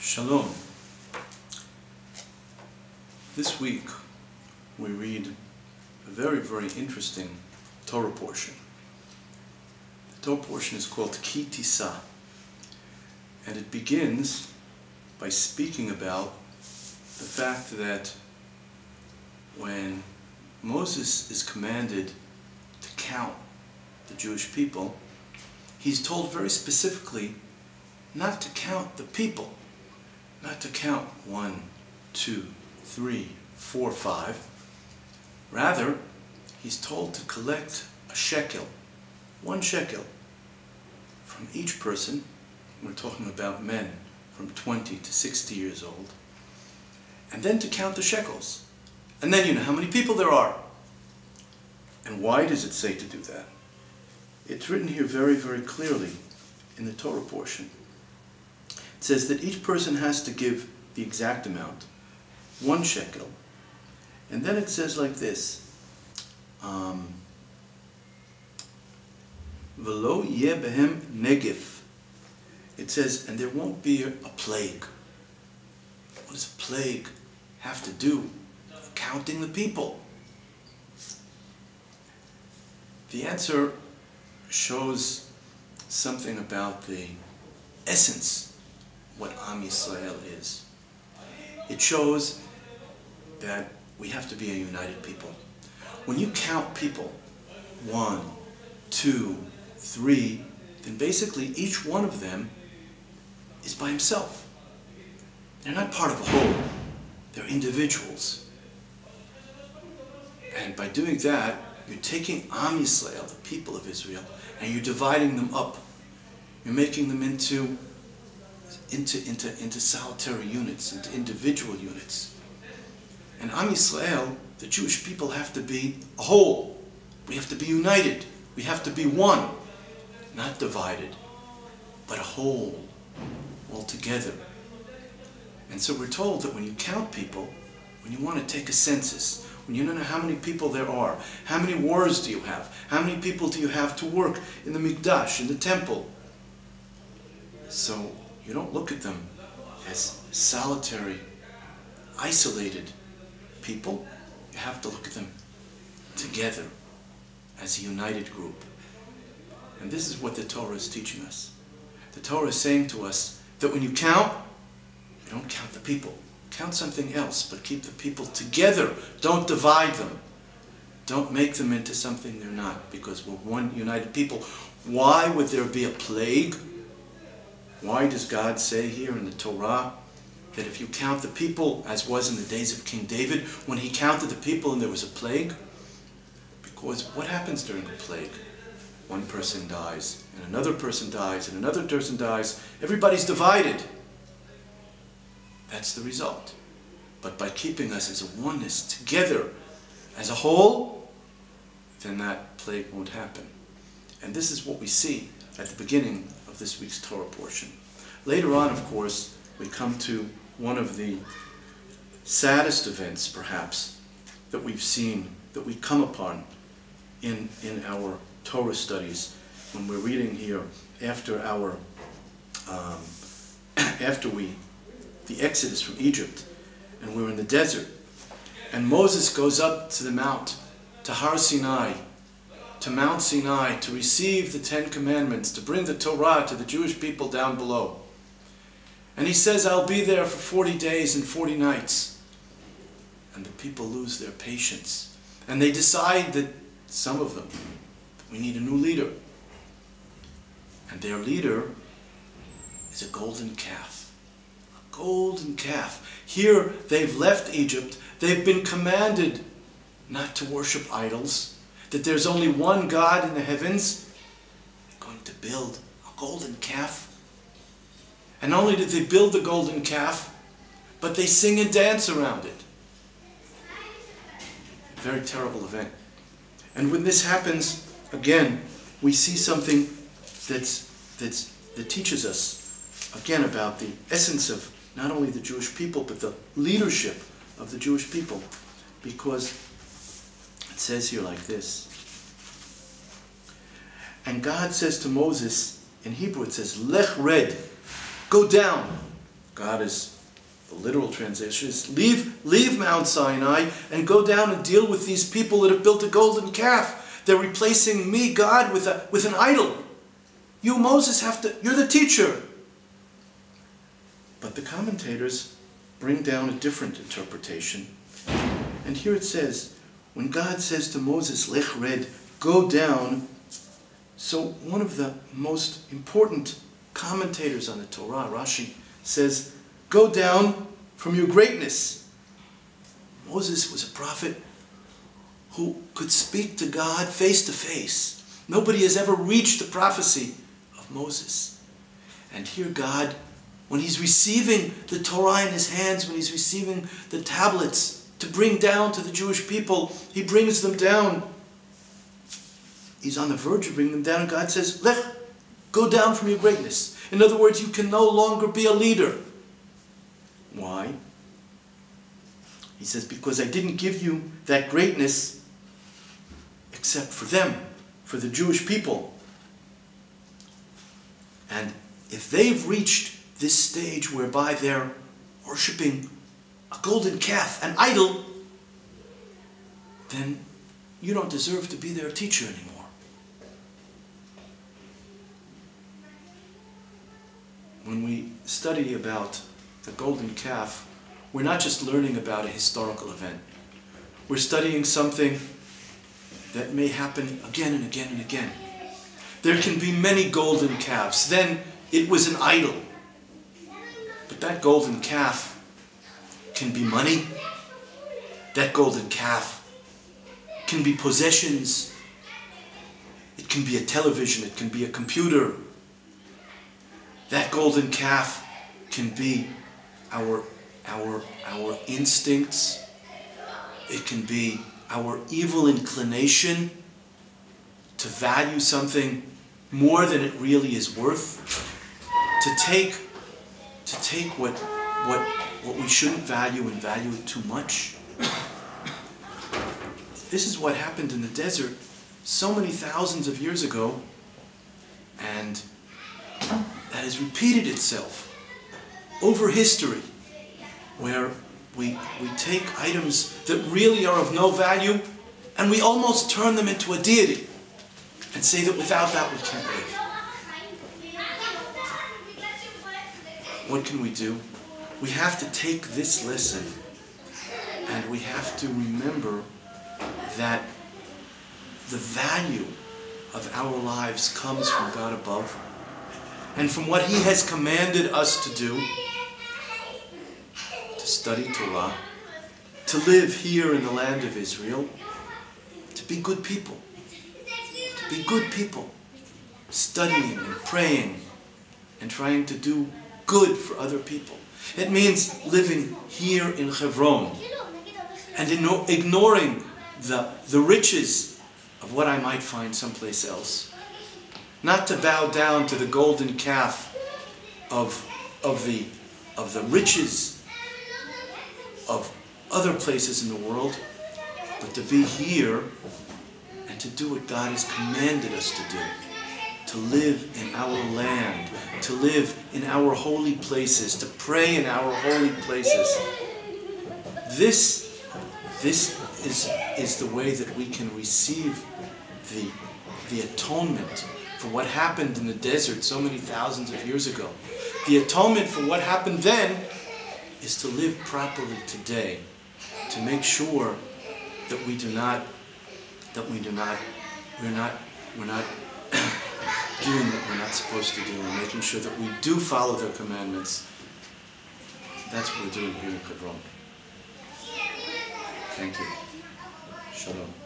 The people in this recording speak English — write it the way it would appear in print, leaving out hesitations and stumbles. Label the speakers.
Speaker 1: Shalom. This week we read a very, very interesting Torah portion. The Torah portion is called Tisa, and it begins by speaking about the fact that when Moses is commanded to count the Jewish people, he's told very specifically not to count the people, not to count 1, 2, 3, 4, 5. Rather, he's told to collect a shekel, 1 shekel, from each person. We're talking about men from 20 to 60 years old. And then to count the shekels. And then you know how many people there are. And why does it say to do that? It's written here very, very clearly in the Torah portion. It says that each person has to give the exact amount, 1 shekel. And then it says like this, V'lo yeh behem negif. It says, and there won't be a plague. What does a plague have to do with counting the people? The answer shows something about the essence what Am Yisrael is. It shows that we have to be a united people. When you count people, 1, 2, 3, then basically each one of them is by himself. They're not part of a whole. They're individuals. And by doing that, you're taking Am Yisrael, the people of Israel, and you're dividing them up. You're making them into solitary units, into individual units. And Am Yisrael, the Jewish people, have to be a whole. We have to be united. We have to be one. Not divided, but a whole, all together. And so we're told that when you count people, when you want to take a census, when you don't know how many people there are, how many wars do you have, how many people do you have to work in the Mikdash, in the temple. So you don't look at them as solitary, isolated people. You have to look at them together as a united group. And this is what the Torah is teaching us. The Torah is saying to us that when you count, you don't count the people. Count something else, but keep the people together. Don't divide them. Don't make them into something they're not, because we're one united people. Why would there be a plague? Why does God say here in the Torah that if you count the people, as was in the days of King David, when he counted the people and there was a plague? Because what happens during a plague? One person dies, and another person dies, and another person dies. Everybody's divided. That's the result. But by keeping us as a oneness, together, as a whole, then that plague won't happen. And this is what we see at the beginning of this week's Torah portion. Later on, of course, we come to one of the saddest events, perhaps, that we've seen, that we come upon in our Torah studies when we're reading here after our the Exodus from Egypt, and we're in the desert, and Moses goes up to the mount, to Har Sinai, to Mount Sinai, to receive the 10 Commandments, to bring the Torah to the Jewish people down below. And he says, I'll be there for 40 days and 40 nights. And the people lose their patience. And they decide that, some of them, we need a new leader. And their leader is a golden calf. A golden calf. Here they've left Egypt. They've been commanded not to worship idols. That there's only one God in the heavens. They're going to build a golden calf. And not only did they build the golden calf, but they sing and dance around it. A very terrible event. And when this happens, again, we see something that teaches us, again, about the essence of not only the Jewish people, but the leadership of the Jewish people. Because it says here like this. And God says to Moses, in Hebrew it says, Lech red, go down, God is, the literal translation is, leave Mount Sinai and go down and deal with these people that have built a golden calf. They're replacing me, God, with an idol. You, Moses, you're the teacher. But the commentators bring down a different interpretation. And here it says, when God says to Moses, Lech red, go down, so one of the most important commentators on the Torah, Rashi, says, go down from your greatness. Moses was a prophet who could speak to God face to face. Nobody has ever reached the prophecy of Moses. And here God, when he's receiving the Torah in his hands, when he's receiving the tablets to bring down to the Jewish people, he brings them down. He's on the verge of bringing them down, and God says, Lech, go down from your greatness. In other words, you can no longer be a leader. Why? He says, because I didn't give you that greatness except for them, for the Jewish people. And if they've reached this stage whereby they're worshipping a golden calf, an idol, then you don't deserve to be their teacher anymore. When we study about the golden calf, we're not just learning about a historical event. We're studying something that may happen again and again and again. There can be many golden calves. Then it was an idol. But that golden calf can be money. That golden calf can be possessions. It can be a television. It can be a computer. That golden calf can be our instincts. It can be our evil inclination to value something more than it really is worth. To take what we shouldn't value and value it too much. This is what happened in the desert so many thousands of years ago, and that has repeated itself over history, where we take items that really are of no value and we almost turn them into a deity and say that without that we can't live. What can we do? We have to take this lesson and we have to remember that the value of our lives comes from God above and from what He has commanded us to do, to study Torah, to live here in the land of Israel, to be good people, studying and praying and trying to do good for other people. It means living here in Hebron and ignoring the riches of what I might find someplace else. Not to bow down to the golden calf of the riches of other places in the world, but to be here and to do what God has commanded us to do. To live in our land, to live in our holy places, to pray in our holy places. This is the way that we can receive the atonement for what happened in the desert so many thousands of years ago. The atonement for what happened then is to live properly today, to make sure that we're not doing what we're not supposed to do, and making sure that we do follow their commandments. That's what we're doing here in Hebron. Thank you. Shalom.